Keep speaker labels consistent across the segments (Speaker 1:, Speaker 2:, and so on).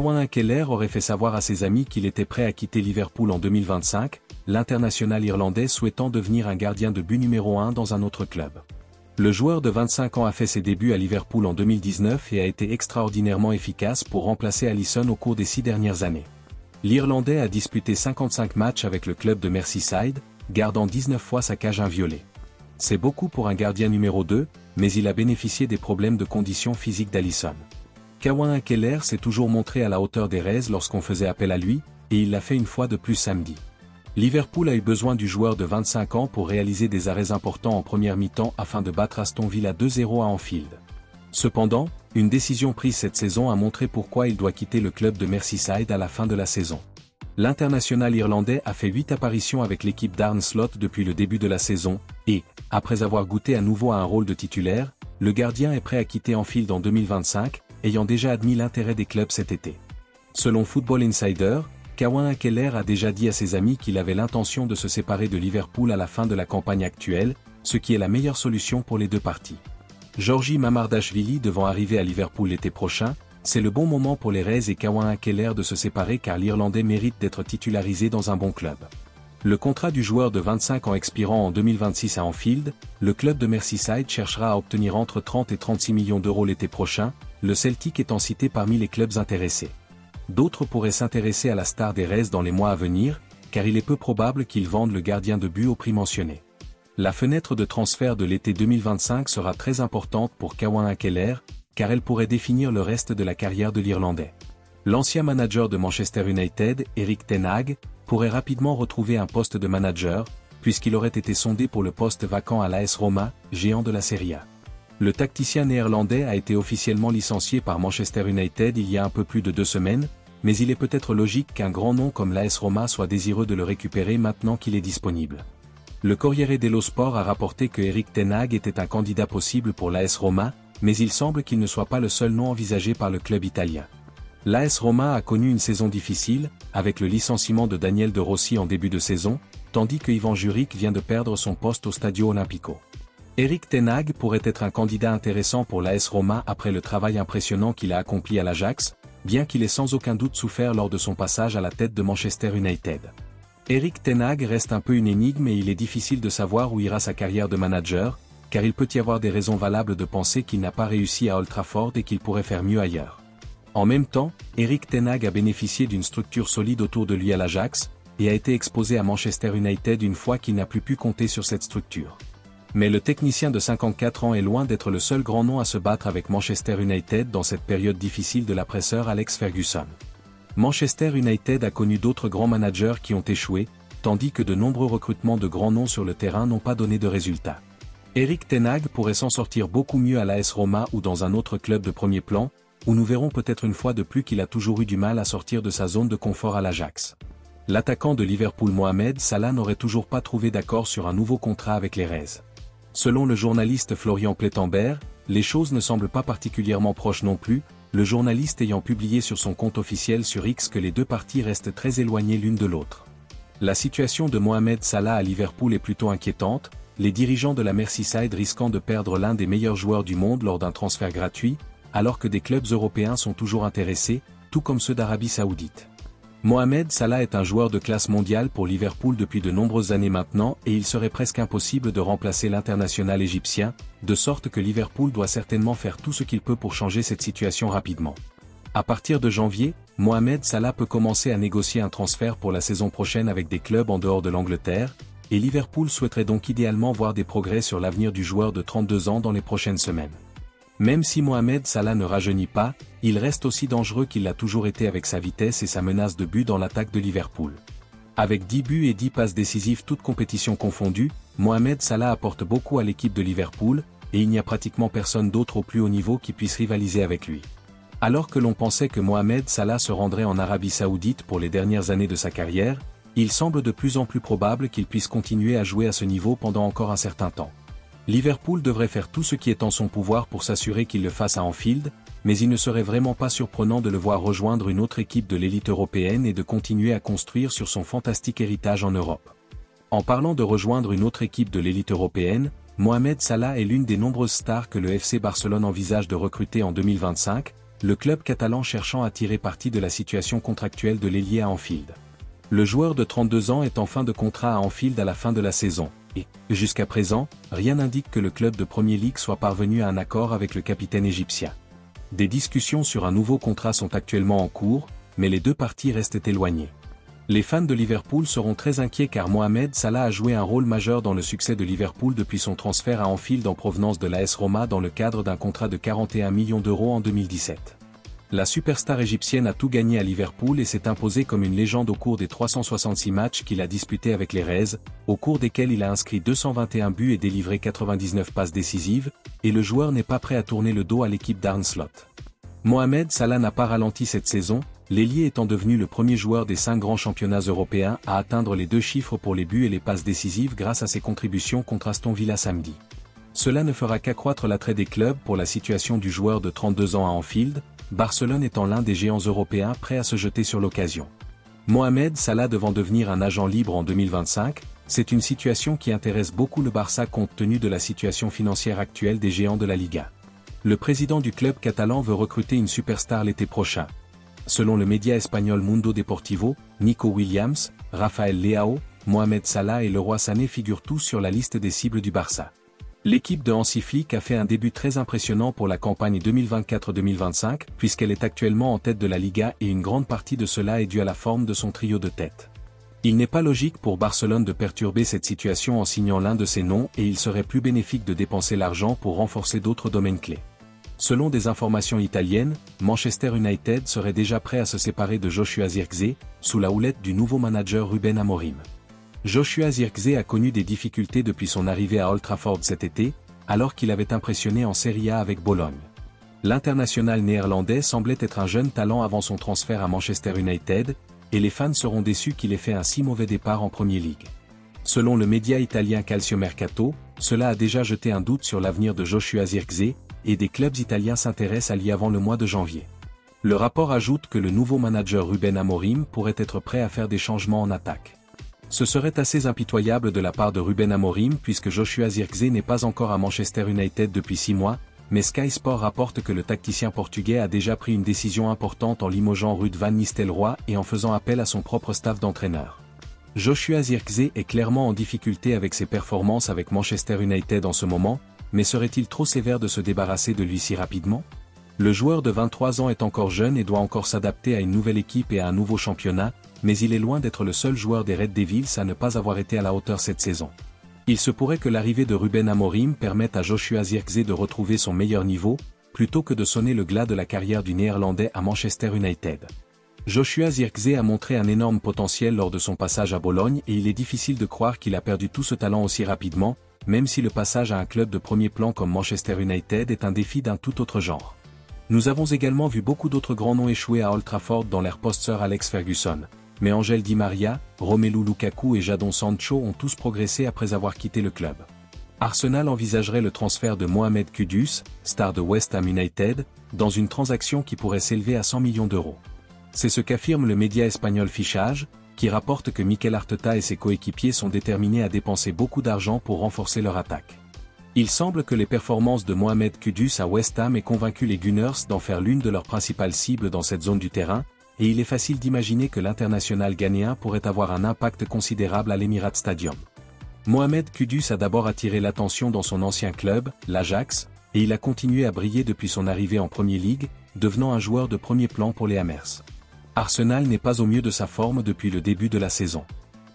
Speaker 1: Kawan Keller aurait fait savoir à ses amis qu'il était prêt à quitter Liverpool en 2025, l'international irlandais souhaitant devenir un gardien de but numéro 1 dans un autre club. Le joueur de 25 ans a fait ses débuts à Liverpool en 2019 et a été extraordinairement efficace pour remplacer Alisson au cours des 6 dernières années. L'Irlandais a disputé 55 matchs avec le club de Merseyside, gardant 19 fois sa cage inviolée. C'est beaucoup pour un gardien numéro 2, mais il a bénéficié des problèmes de condition physique d'Alisson. Kawan Keller s'est toujours montré à la hauteur des Reds lorsqu'on faisait appel à lui, et il l'a fait une fois de plus samedi. Liverpool a eu besoin du joueur de 25 ans pour réaliser des arrêts importants en première mi-temps afin de battre Aston Villa 2-0 à Anfield. Cependant, une décision prise cette saison a montré pourquoi il doit quitter le club de Merseyside à la fin de la saison. L'international irlandais a fait 8 apparitions avec l'équipe d'Arne Slot depuis le début de la saison, et, après avoir goûté à nouveau à un rôle de titulaire, le gardien est prêt à quitter Anfield en 2025, ayant déjà admis l'intérêt des clubs cet été. Selon Football Insider, Kawan Keller a déjà dit à ses amis qu'il avait l'intention de se séparer de Liverpool à la fin de la campagne actuelle, ce qui est la meilleure solution pour les deux parties. Georgi Mamardashvili devant arriver à Liverpool l'été prochain, c'est le bon moment pour les Reds et Kawan Keller de se séparer car l'Irlandais mérite d'être titularisé dans un bon club. Le contrat du joueur de 25 ans expirant en 2026 à Anfield, le club de Merseyside cherchera à obtenir entre 30 et 36 millions d'euros l'été prochain, le Celtic étant cité parmi les clubs intéressés. D'autres pourraient s'intéresser à la star des Reds dans les mois à venir, car il est peu probable qu'ils vendent le gardien de but au prix mentionné. La fenêtre de transfert de l'été 2025 sera très importante pour Kawan Keller, car elle pourrait définir le reste de la carrière de l'Irlandais. L'ancien manager de Manchester United, Erik ten Hag, pourrait rapidement retrouver un poste de manager, puisqu'il aurait été sondé pour le poste vacant à l'AS Roma, géant de la Serie A. Le tacticien néerlandais a été officiellement licencié par Manchester United il y a un peu plus de 2 semaines, mais il est peut-être logique qu'un grand nom comme l'AS Roma soit désireux de le récupérer maintenant qu'il est disponible. Le Corriere dello Sport a rapporté que Erik ten Hag était un candidat possible pour l'AS Roma, mais il semble qu'il ne soit pas le seul nom envisagé par le club italien. L'AS Roma a connu une saison difficile, avec le licenciement de Daniel De Rossi en début de saison, tandis que Ivan Juric vient de perdre son poste au Stadio Olimpico. Erik ten Hag pourrait être un candidat intéressant pour l'AS Roma après le travail impressionnant qu'il a accompli à l'Ajax, bien qu'il ait sans aucun doute souffert lors de son passage à la tête de Manchester United. Erik ten Hag reste un peu une énigme et il est difficile de savoir où ira sa carrière de manager, car il peut y avoir des raisons valables de penser qu'il n'a pas réussi à Old Trafford et qu'il pourrait faire mieux ailleurs. En même temps, Erik ten Hag a bénéficié d'une structure solide autour de lui à l'Ajax, et a été exposé à Manchester United une fois qu'il n'a plus pu compter sur cette structure. Mais le technicien de 54 ans est loin d'être le seul grand nom à se battre avec Manchester United dans cette période difficile de la presseur Alex Ferguson. Manchester United a connu d'autres grands managers qui ont échoué, tandis que de nombreux recrutements de grands noms sur le terrain n'ont pas donné de résultats. Erik ten Hag pourrait s'en sortir beaucoup mieux à l'AS Roma ou dans un autre club de premier plan, où nous verrons peut-être une fois de plus qu'il a toujours eu du mal à sortir de sa zone de confort à l'Ajax. L'attaquant de Liverpool Mohamed Salah n'aurait toujours pas trouvé d'accord sur un nouveau contrat avec les Reds. Selon le journaliste Florian Plettenberg, les choses ne semblent pas particulièrement proches non plus, le journaliste ayant publié sur son compte officiel sur X que les deux parties restent très éloignées l'une de l'autre. La situation de Mohamed Salah à Liverpool est plutôt inquiétante, les dirigeants de la Merseyside risquant de perdre l'un des meilleurs joueurs du monde lors d'un transfert gratuit, alors que des clubs européens sont toujours intéressés, tout comme ceux d'Arabie Saoudite. Mohamed Salah est un joueur de classe mondiale pour Liverpool depuis de nombreuses années maintenant et il serait presque impossible de remplacer l'international égyptien, de sorte que Liverpool doit certainement faire tout ce qu'il peut pour changer cette situation rapidement. À partir de janvier, Mohamed Salah peut commencer à négocier un transfert pour la saison prochaine avec des clubs en dehors de l'Angleterre, et Liverpool souhaiterait donc idéalement voir des progrès sur l'avenir du joueur de 32 ans dans les prochaines semaines. Même si Mohamed Salah ne rajeunit pas, il reste aussi dangereux qu'il l'a toujours été avec sa vitesse et sa menace de but dans l'attaque de Liverpool. Avec 10 buts et 10 passes décisives toutes compétitions confondues, Mohamed Salah apporte beaucoup à l'équipe de Liverpool, et il n'y a pratiquement personne d'autre au plus haut niveau qui puisse rivaliser avec lui. Alors que l'on pensait que Mohamed Salah se rendrait en Arabie Saoudite pour les dernières années de sa carrière, il semble de plus en plus probable qu'il puisse continuer à jouer à ce niveau pendant encore un certain temps. Liverpool devrait faire tout ce qui est en son pouvoir pour s'assurer qu'il le fasse à Anfield, mais il ne serait vraiment pas surprenant de le voir rejoindre une autre équipe de l'élite européenne et de continuer à construire sur son fantastique héritage en Europe. En parlant de rejoindre une autre équipe de l'élite européenne, Mohamed Salah est l'une des nombreuses stars que le FC Barcelone envisage de recruter en 2025, le club catalan cherchant à tirer parti de la situation contractuelle de l'ailier à Anfield. Le joueur de 32 ans est en fin de contrat à Anfield à la fin de la saison, et, jusqu'à présent, rien n'indique que le club de Premier League soit parvenu à un accord avec le capitaine égyptien. Des discussions sur un nouveau contrat sont actuellement en cours, mais les deux parties restent éloignées. Les fans de Liverpool seront très inquiets car Mohamed Salah a joué un rôle majeur dans le succès de Liverpool depuis son transfert à Anfield en provenance de l'AS Roma dans le cadre d'un contrat de 41 millions d'euros en 2017. La superstar égyptienne a tout gagné à Liverpool et s'est imposée comme une légende au cours des 366 matchs qu'il a disputés avec les Reds, au cours desquels il a inscrit 221 buts et délivré 99 passes décisives, et le joueur n'est pas prêt à tourner le dos à l'équipe d'Arne Slot. Mohamed Salah n'a pas ralenti cette saison, l'ailier étant devenu le premier joueur des 5 grands championnats européens à atteindre les 2 chiffres pour les buts et les passes décisives grâce à ses contributions contre Aston Villa samedi. Cela ne fera qu'accroître l'attrait des clubs pour la situation du joueur de 32 ans à Anfield, Barcelone étant l'un des géants européens prêts à se jeter sur l'occasion. Mohamed Salah devant devenir un agent libre en 2025, c'est une situation qui intéresse beaucoup le Barça compte tenu de la situation financière actuelle des géants de la Liga. Le président du club catalan veut recruter une superstar l'été prochain. Selon le média espagnol Mundo Deportivo, Nico Williams, Rafael Leao, Mohamed Salah et Leroy Sané figurent tous sur la liste des cibles du Barça. L'équipe de Hansi Flick a fait un début très impressionnant pour la campagne 2024-2025 puisqu'elle est actuellement en tête de la Liga et une grande partie de cela est due à la forme de son trio de tête. Il n'est pas logique pour Barcelone de perturber cette situation en signant l'un de ses noms et il serait plus bénéfique de dépenser l'argent pour renforcer d'autres domaines clés. Selon des informations italiennes, Manchester United serait déjà prêt à se séparer de Joshua Zirkzee, sous la houlette du nouveau manager Ruben Amorim. Joshua Zirkzee a connu des difficultés depuis son arrivée à Old Trafford cet été, alors qu'il avait impressionné en Serie A avec Bologne. L'international néerlandais semblait être un jeune talent avant son transfert à Manchester United, et les fans seront déçus qu'il ait fait un si mauvais départ en Premier League. Selon le média italien Calciomercato, cela a déjà jeté un doute sur l'avenir de Joshua Zirkzee, et des clubs italiens s'intéressent à lui avant le mois de janvier. Le rapport ajoute que le nouveau manager Ruben Amorim pourrait être prêt à faire des changements en attaque. Ce serait assez impitoyable de la part de Ruben Amorim puisque Joshua Zirkzee n'est pas encore à Manchester United depuis 6 mois, mais Sky Sport rapporte que le tacticien portugais a déjà pris une décision importante en limogeant Ruud van Nistelrooy et en faisant appel à son propre staff d'entraîneur. Joshua Zirkzee est clairement en difficulté avec ses performances avec Manchester United en ce moment, mais serait-il trop sévère de se débarrasser de lui si rapidement ? Le joueur de 23 ans est encore jeune et doit encore s'adapter à une nouvelle équipe et à un nouveau championnat, mais il est loin d'être le seul joueur des Red Devils à ne pas avoir été à la hauteur cette saison. Il se pourrait que l'arrivée de Ruben Amorim permette à Joshua Zirkzee de retrouver son meilleur niveau, plutôt que de sonner le glas de la carrière du Néerlandais à Manchester United. Joshua Zirkzee a montré un énorme potentiel lors de son passage à Bologne et il est difficile de croire qu'il a perdu tout ce talent aussi rapidement, même si le passage à un club de premier plan comme Manchester United est un défi d'un tout autre genre. Nous avons également vu beaucoup d'autres grands noms échouer à Old Trafford dans l'ère post-Sir Alex Ferguson, mais Angel Di Maria, Romelu Lukaku et Jadon Sancho ont tous progressé après avoir quitté le club. Arsenal envisagerait le transfert de Mohamed Kudus, star de West Ham United, dans une transaction qui pourrait s'élever à 100 millions d'euros. C'est ce qu'affirme le média espagnol Fichage, qui rapporte que Mikel Arteta et ses coéquipiers sont déterminés à dépenser beaucoup d'argent pour renforcer leur attaque. Il semble que les performances de Mohamed Kudus à West Ham aient convaincu les Gunners d'en faire l'une de leurs principales cibles dans cette zone du terrain, et il est facile d'imaginer que l'international ghanéen pourrait avoir un impact considérable à l'Emirates Stadium. Mohamed Kudus a d'abord attiré l'attention dans son ancien club, l'Ajax, et il a continué à briller depuis son arrivée en Premier League, devenant un joueur de premier plan pour les Hammers. Arsenal n'est pas au mieux de sa forme depuis le début de la saison.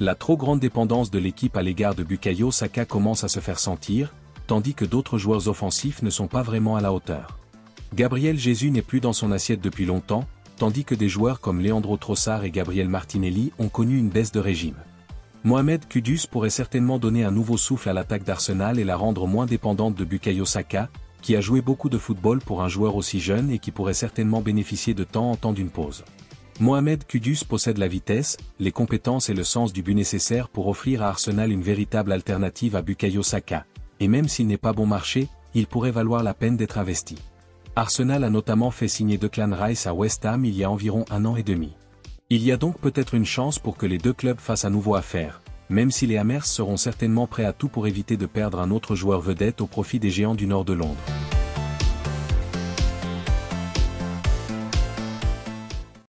Speaker 1: La trop grande dépendance de l'équipe à l'égard de Bukayo Saka commence à se faire sentir, tandis que d'autres joueurs offensifs ne sont pas vraiment à la hauteur. Gabriel Jesus n'est plus dans son assiette depuis longtemps, tandis que des joueurs comme Leandro Trossard et Gabriel Martinelli ont connu une baisse de régime. Mohamed Kudus pourrait certainement donner un nouveau souffle à l'attaque d'Arsenal et la rendre moins dépendante de Bukayo Saka, qui a joué beaucoup de football pour un joueur aussi jeune et qui pourrait certainement bénéficier de temps en temps d'une pause. Mohamed Kudus possède la vitesse, les compétences et le sens du but nécessaire pour offrir à Arsenal une véritable alternative à Bukayo Saka, et même s'il n'est pas bon marché, il pourrait valoir la peine d'être investi. Arsenal a notamment fait signer Declan Rice à West Ham il y a environ 1 an et demi. Il y a donc peut-être une chance pour que les deux clubs fassent à nouveau affaire, même si les Hammers seront certainement prêts à tout pour éviter de perdre un autre joueur vedette au profit des géants du nord de Londres.